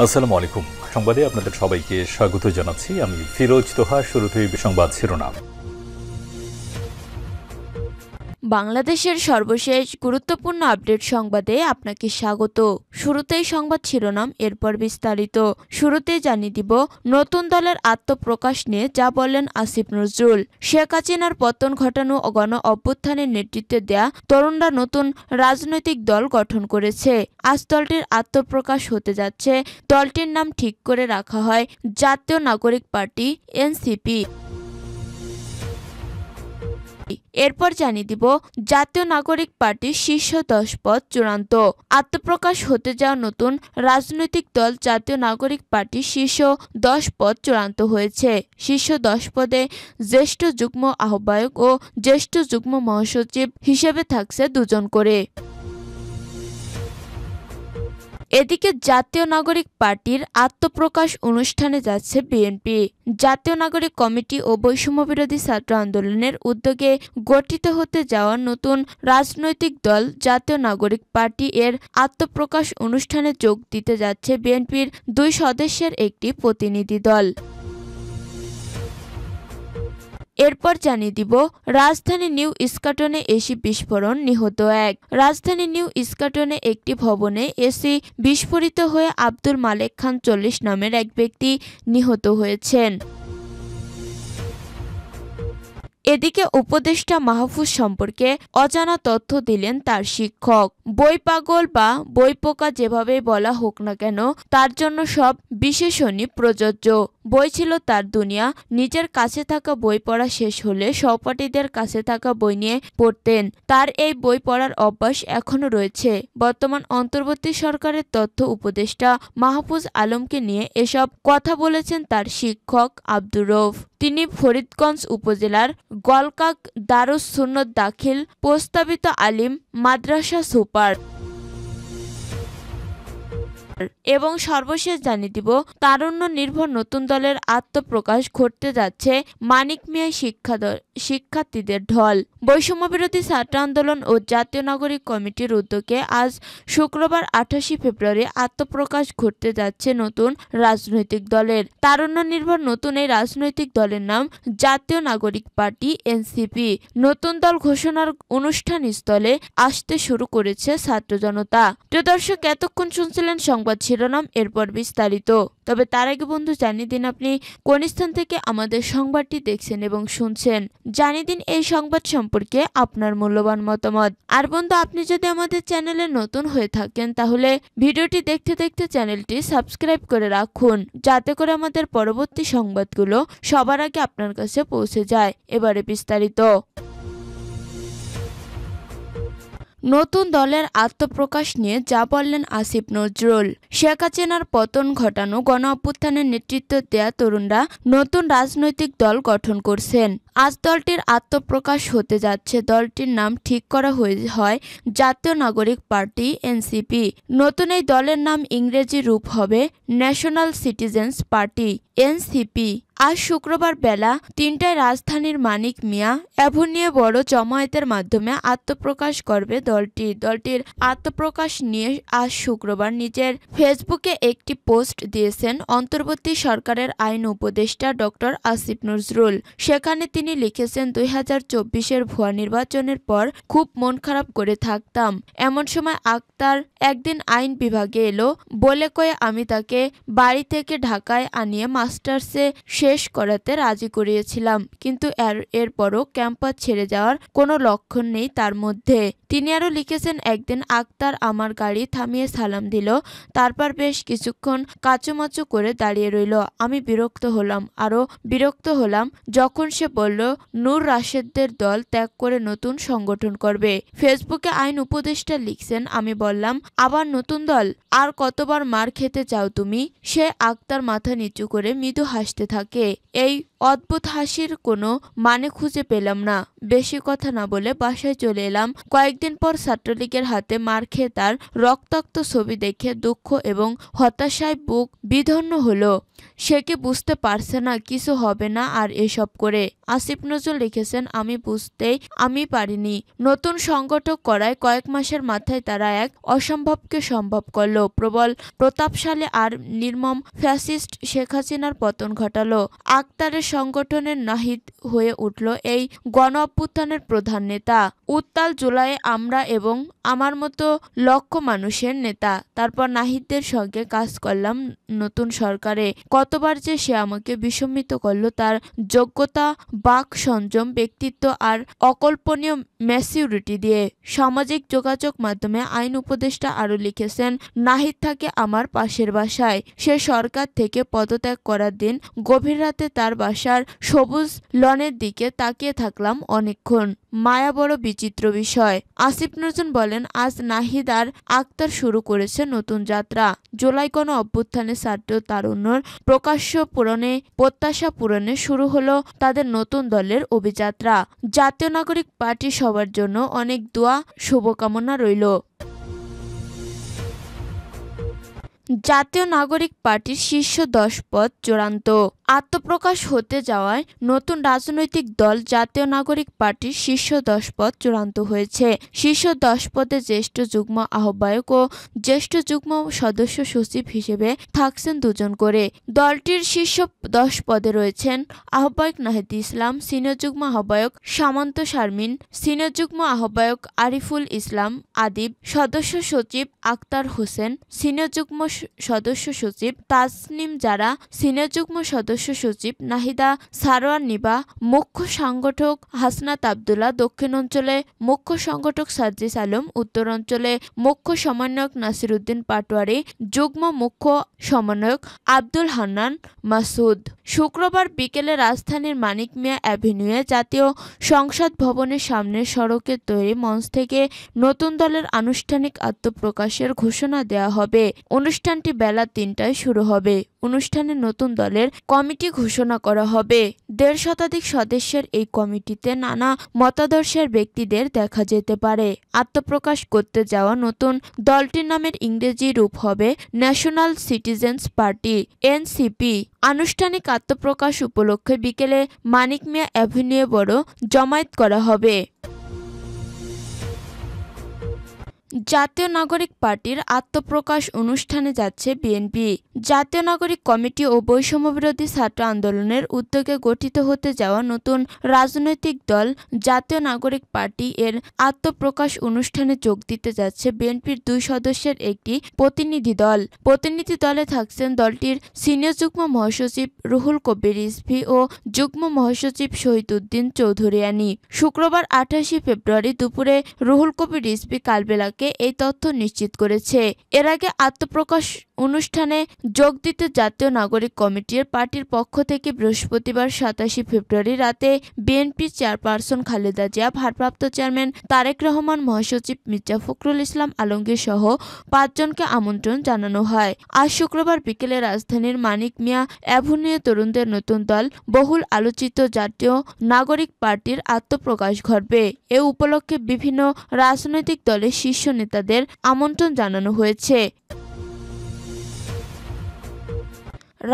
আসসালামু আলাইকুম। সংবাদে আপনাদের সবাইকে স্বাগত জানাচ্ছি। আমি ফিরোজ তোহা। শুরুতেই সংবাদ শিরোনাম। বাংলাদেশের সর্বশেষ গুরুত্বপূর্ণ আপডেট সংবাদে আপনাকে স্বাগত। শুরুতেই সংবাদ শিরোনাম, এরপর বিস্তারিত। শুরুতেই জানিয়ে দিব নতুন দলের আত্মপ্রকাশ নিয়ে যা বললেন আসিফ নজরুল। শেখ হাসিনার পতন ঘটানো ও গণ অভ্যুত্থানের নেতৃত্বে দেয়া তরুণরা নতুন রাজনৈতিক দল গঠন করেছে। আজ দলটির আত্মপ্রকাশ হতে যাচ্ছে। দলটির নাম ঠিক করে রাখা হয় জাতীয় নাগরিক পার্টি এনসিপি। এরপর জানিয়ে দিব জাতীয় নাগরিক পার্টির শীর্ষ 10 পদ চূড়ান্ত। আত্মপ্রকাশ হতে যাওয়া নতুন রাজনৈতিক দল জাতীয় নাগরিক পার্টির শীর্ষ 10 পদ চূড়ান্ত হয়েছে। শীর্ষ 10 পদে জ্যেষ্ঠ যুগ্ম আহ্বায়ক ও জ্যেষ্ঠ যুগ্ম মহাসচিব হিসেবে থাকছে 2 জন করে। এদিকে জাতীয় নাগরিক পার্টির আত্মপ্রকাশ অনুষ্ঠানে যাচ্ছে বিএনপি। জাতীয় নাগরিক কমিটি ও বৈষম্যবিরোধী ছাত্র আন্দোলনের উদ্যোগে গঠিত হতে যাওয়া নতুন রাজনৈতিক দল জাতীয় নাগরিক পার্টি এর আত্মপ্রকাশ অনুষ্ঠানে যোগ দিতে যাচ্ছে বিএনপির 2 সদস্যের একটি প্রতিনিধি দল। এরপর জানিয়ে দিব রাজধানী নিউ ইস্কাটনে এসি বিস্ফোরণ, নিহত 1। রাজধানী নিউ ইস্কাটনে একটি ভবনে এসি বিস্ফোরিত হয়ে আব্দুল মালেক খান 40 নামের এক ব্যক্তি নিহত হয়েছেন। এদিকে উপদেষ্টা মাহফুজ সম্পর্কে অজানা তথ্য দিলেন তার শিক্ষক। বই পাগল বা বইপোকা যেভাবেই বলা হোক না কেন, তার জন্য সব বিশেষণই প্রযোজ্য। বই ছিল তার দুনিয়া। নিজের কাছে থাকা বই পড়া শেষ হলে সহপাঠীদের কাছে থাকা বই নিয়ে পড়তেন। তার এই বই পড়ার অভ্যাস এখনো রয়েছে। বর্তমান অন্তর্বর্তী সরকারের তথ্য উপদেষ্টা মাহফুজ আলমকে নিয়ে এসব কথা বলেছেন তার শিক্ষক আব্দুর রউফ। তিনি ফরিদগঞ্জ উপজেলার গলকাক দারুস সুন্নত দাখিল প্রস্তাবিত আলিম মাদ্রাসা সুপার। এবং সর্বশেষ জানিয়ে দিব তারুণ্য নির্ভর নতুন দলের আত্মপ্রকাশ ঘটতে যাচ্ছে মানিক মিয়া শিক্ষার্থীদের ঢল। বৈষম্যবিরোধী ছাত্র আন্দোলন ও জাতীয় নাগরিক কমিটির উদ্যোগে আজ শুক্রবার 28 ফেব্রুয়ারি আত্মপ্রকাশ ঘটতে যাচ্ছে নতুন রাজনৈতিক দলের। তারুণ্য নির্ভর নতুন এই রাজনৈতিক দলের নাম জাতীয় নাগরিক পার্টি এনসিপি। নতুন দল ঘোষণার অনুষ্ঠান স্থলে আসতে শুরু করেছে ছাত্র জনতা। প্রিয় দর্শক, এতক্ষণ শুনছিলেন সংবাদ শিরোনাম, এরপর বিস্তারিত। তবে তার আগে বন্ধু জানিয়ে দিন আপনি কোন স্থান থেকে আমাদের সংবাদটি দেখছেন এবং শুনছেন। জানিয়ে দিন এই সংবাদ সম্পর্কে আপনার মূল্যবান মতামত। আর বন্ধু, আপনি যদি আমাদের চ্যানেলে নতুন হয়ে থাকেন তাহলে ভিডিওটি দেখতে দেখতে চ্যানেলটি সাবস্ক্রাইব করে রাখুন, যাতে করে আমাদের পরবর্তী সংবাদগুলো সবার আগে আপনার কাছে পৌঁছে যায়। এবারে বিস্তারিত। নতুন দলের আত্মপ্রকাশ নিয়ে যা বললেন আসিফ নজরুল। শেখ হাসিনার পতন ঘটানো গণ অভ্যুত্থানের নেতৃত্ব দেয়া তরুণরা নতুন রাজনৈতিক দল গঠন করছেন। আজ দলটির আত্মপ্রকাশ হতে যাচ্ছে। দলটির নাম ঠিক করা হয় জাতীয় নাগরিক পার্টি এনসিপি। নতুন এই দলের নাম ইংরেজি রূপ হবে ন্যাশনাল সিটিজেন্স পার্টি এনসিপি। আজ শুক্রবার বেলা 3টায় রাজধানীর মানিক মিয়া অ্যাভিনিউয়ে বড় জমায়েতের মাধ্যমে আত্মপ্রকাশ করবে দলটির আত্মপ্রকাশ নিয়ে আজ শুক্রবার নিজের ফেসবুকে একটি পোস্ট দিয়েছেন অন্তর্বর্তী সরকারের আইন উপদেষ্টা ডক্টর আসিফ নজরুল। সেখানে তিনি লিখেছেন, 2024-এর ভুয়া নির্বাচনের পর খুব মন খারাপ করে থাকতাম। এমন সময় আক্তার একদিন আইন বিভাগে এলো বলে কয়ে আমি তাকে বাড়ি থেকে ঢাকায় আনিয়ে মাস্টার্সে শেষ করাতে রাজি করিয়েছিলাম, কিন্তু এরপরও ক্যাম্পাস ছেড়ে যাওয়ার কোনো লক্ষণ নেই তার মধ্যে। তিনি আরও লিখেছেন, একদিন আক্তার আমার গাড়ি থামিয়ে সালাম দিল, তারপর বেশ কিছুক্ষণ কাচুমাচু করে দাঁড়িয়ে রইল। আমি আরও বিরক্ত হলাম যখন সে বলল নূর রাশেদদের দল ত্যাগ করে নতুন সংগঠন করবে। ফেসবুকে আইন উপদেষ্টা লিখছেন, আমি বললাম আবার নতুন দল, আর কতবার মার খেতে চাও তুমি? সে আক্তার মাথা নিচু করে মৃদু হাসতে থাকে। এই অদ্ভুত হাসির কোনো মানে খুঁজে পেলাম না। বেশি কথা না বলে বাসায় চলে এলাম। কয়েকদিন পর ছাত্রলীগের হাতে মার খেয়ে তার রক্তাক্ত ছবি দেখে দুঃখ এবং হতাশায় বুক বিধন্য হলো। সে কি বুঝতে পারছে না কিছু হবে না আর এসব করে? আসিফ নজরুল লিখেছেন, আমি পারিনি। নতুন সংগঠক করায় কয়েক মাসের মাথায় তারা এক অসম্ভবকে সম্ভব করলো। প্রবল প্রতাপশালী আর নির্মম ফ্যাসিস্ট শেখ হাসিনার পতন ঘটালো। আক্তারের সংগঠনের নাহিদ হয়ে উঠল এই গণ অভ্যুত্থানের প্রধান নেতা। উত্তাল জুলাইয়ে আমরা এবং আমার মতো লক্ষ মানুষের নেতা। তারপর নাহিদদের সঙ্গে কাজ করলাম নতুন সরকারে। কতবার যে সে আমাকে বিস্মিত করলো তার যোগ্যতা, বাক সংযম, ব্যক্তিত্ব আর অকল্পনীয় ম্যাচিউরিটি দিয়ে। সামাজিক যোগাযোগ মাধ্যমে আইন উপদেষ্টা আরও লিখেছেন, নাহিদ থাকে আমার পাশের বাসায়। সে সরকার থেকে পদত্যাগ করার দিন গভীর রাতে তার বাসার সবুজ লনের দিকে তাকিয়ে থাকলাম অনেকক্ষণ। মায়া বড় বিচিত্র বিষয়। আসিফ নজরুল বলেন, আজ নাহিদ আর আক্তার শুরু করেছে নতুন যাত্রা। জুলাই গণ অভ্যুত্থানে ছাত্র তারুণ্যের প্রত্যাশা পূরণে শুরু হলো তাদের নতুন দলের অভিযাত্রা। জাতীয় নাগরিক পার্টি সবার জন্য অনেক দোয়া, শুভকামনা রইল। জাতীয় নাগরিক পার্টির শীর্ষ 10 পদ চূড়ান্ত। আত্মপ্রকাশ হতে যাওয়ায় নতুন রাজনৈতিক দল জাতীয় নাগরিক পার্টির শীর্ষ 10 পদ চূড়ান্ত হয়েছে। শীর্ষ 10 পদে জ্যেষ্ঠ যুগ্ম আহ্বায়ক ও জ্যেষ্ঠ যুগ্ম সদস্য সচিব হিসেবে থাকছেন 2 জন করে। দলটির শীর্ষ 10 পদে রয়েছেন আহ্বায়ক নাহিদ ইসলাম, সিনিয়র যুগ্ম আহ্বায়ক সামন্ত শারমিন, সিনিয়র যুগ্ম আহ্বায়ক আরিফুল ইসলাম আদিব, সদস্য সচিব আক্তার হোসেন, সিনিয়র যুগ্ম সদস্য সচিব তাসনিম জারা, সিনিয়র যুগ্ম সদস্য সচিব নাহিদা সারোয়ার নিবা, মুখ্য সংগঠক হাসনাত আবদুল্লাহ, দক্ষিণ অঞ্চলে মুখ্য সংগঠক সার্জিস আলম, উত্তর অঞ্চলে মুখ্য সমন্বয়ক নাসিরউদ্দিন পাটোয়ারি, যুগ্ম মুখ্য সমন্বয়ক আব্দুল হান্নান মাসুদ। শুক্রবার বিকেলে রাজধানীর মানিক মিয়া অ্যাভিনিউয়ে জাতীয় সংসদ ভবনের সামনের সড়কের তৈরি মঞ্চ থেকে নতুন দলের আনুষ্ঠানিক আত্মপ্রকাশের ঘোষণা দেওয়া হবে। অনুষ্ঠানটি বেলা 3টায় শুরু হবে। অনুষ্ঠানে নতুন দলের কমিটি ঘোষণা করা হবে। 1.5 শতাধিক সদস্যের এই কমিটিতে নানা মতাদর্শের ব্যক্তিদের দেখা যেতে পারে। আত্মপ্রকাশ করতে যাওয়া নতুন দলটির নামের ইংরেজি রূপ হবে ন্যাশনাল সিটিজেন্স পার্টি, এনসিপি। আনুষ্ঠানিক আত্মপ্রকাশ উপলক্ষে বিকেলে মানিক মিয়া অ্যাভিনিউয়ে বড় জমায়েত করা হবে। জাতীয় নাগরিক পার্টির আত্মপ্রকাশ অনুষ্ঠানে যাচ্ছে বিএনপি। জাতীয় নাগরিক কমিটি ও বৈষম্যবিরোধী ছাত্র আন্দোলনের উদ্যোগে গঠিত হতে যাওয়া নতুন রাজনৈতিক দল জাতীয় নাগরিক পার্টি এর আত্মপ্রকাশ অনুষ্ঠানে যোগ দিতে যাচ্ছে বিএনপির 2 সদস্যের একটি প্রতিনিধি দল। প্রতিনিধি দলে থাকছেন দলটির সিনিয়র যুগ্ম মহাসচিব রুহুল কবির রিজভী ও যুগ্ম মহাসচিব শহীদউদ্দিন চৌধুরিয়ানী। শুক্রবার 28 ফেব্রুয়ারি দুপুরে রুহুল কবির রিজভী কালবেলাকে এই তথ্য নিশ্চিত করেছে। এর আগে আত্মপ্রকাশ অনুষ্ঠানে যোগ দিতে জাতীয় নাগরিক কমিটির পার্টির পক্ষ থেকে বৃহস্পতিবার 27 ফেব্রুয়ারি রাতে বিএনপি চেয়ারপারসন খালেদা জিয়া, ভারপ্রাপ্ত চেয়ারম্যান তারেক রহমান, মহাসচিব মির্জা ফখরুল ইসলাম আলমগীর সহ 5 জনকে আমন্ত্রণ জানানো হয়। আজ শুক্রবার বিকেলে রাজধানীর মানিক মিয়া অ্যাভিনিউয়ে তরুণদের নতুন দল বহুল আলোচিত জাতীয় নাগরিক পার্টির আত্মপ্রকাশ ঘটবে। এ উপলক্ষে বিভিন্ন রাজনৈতিক দলের শীর্ষ নেতাদের আমন্ত্রণ জানানো হয়েছে।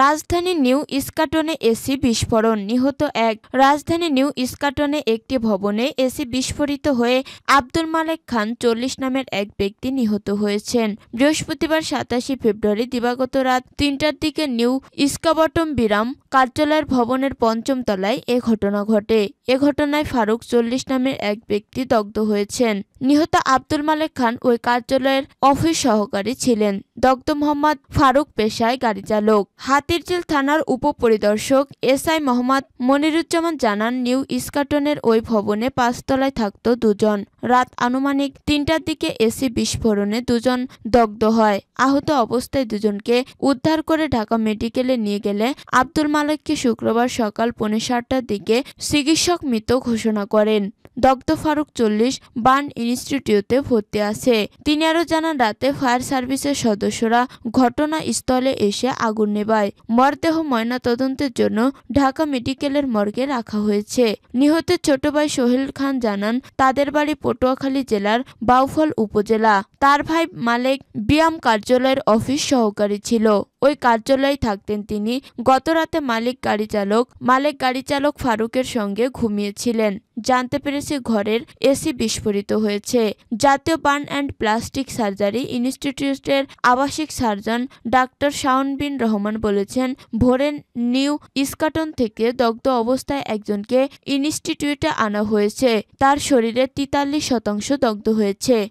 রাজধানী নিউ ইস্কাটনে এসি বিস্ফোরণ, নিহত 1। রাজধানী নিউ ইস্কাটনে একটি ভবনে এসি বিস্ফোরিত হয়ে আব্দুল মালেক খান 40 নামের এক ব্যক্তি নিহত হয়েছেন। বৃহস্পতিবার 27 ফেব্রুয়ারি দিবাগত রাত 3টার দিকে নিউ ইস্কাবটম বিরাম কার্যালয়ের ভবনের 5ম তলায় এ ঘটনা ঘটে। এ ঘটনায় ফারুক 40 নামের এক ব্যক্তি দগ্ধ হয়েছেন। নিহত আব্দুল মালেক খান ওই কার্যালয়ের অফিস সহকারী ছিলেন। দগ্ধ মোহাম্মদ ফারুক পেশায় গাড়ি চালক। হাতিরঝিল থানার উপপরিদর্শক এসআই মোহাম্মদ মনিরুজ্জামান জানান, নিউ ইস্কাটনের ওই ভবনে 5 তলায় থাকত 2 জন। রাত আনুমানিক 3টার দিকে এসি বিস্ফোরণে 2 জন দগ্ধ হয়। আহত অবস্থায় 2 জনকে উদ্ধার করে ঢাকা মেডিকেলে নিয়ে গেলে আব্দুল মালেককে শুক্রবার সকাল 7:45টার দিকে চিকিৎসক চিকিৎসক মৃত ঘোষণা করেন। দগ্ধ ফারুক 40 বার্ন ইনস্টিটিউটে ভর্তি আছে। তিনি আরও জানান, রাতে ফায়ার সার্ভিসের সদস্যরা ঘটনাস্থলে এসে আগুন নেভায়। মরদেহ ময়নাতদন্তের জন্য ঢাকা মেডিকেলের মর্গে রাখা হয়েছে। নিহতের ছোট ভাই সোহেল খান জানান, তাদের বাড়ি পটুয়াখালী জেলার বাউফল উপজেলা। তার ভাই মালেক বিয়াম কার্যালয়ের অফিস সহকারী ছিল। ওই কার্যালয়ে থাকতেন তিনি। গতরাতে মালেক গাড়ি চালক ফারুকের সঙ্গে ঘুমিয়েছিলেন। জানতে পেরেছি ঘরের এসি বিস্ফোরিত হয়েছে। জাতীয় বার্ন অ্যান্ড প্লাস্টিক সার্জারি ইনস্টিটিউটের আবাসিক সার্জন ডাক্তার শাওন বিন রহমান বলেছেন, ভোরে নিউ ইস্কাটন থেকে দগ্ধ অবস্থায় একজনকে ইনস্টিটিউটে আনা হয়েছে। তার শরীরের 43% দগ্ধ হয়েছে।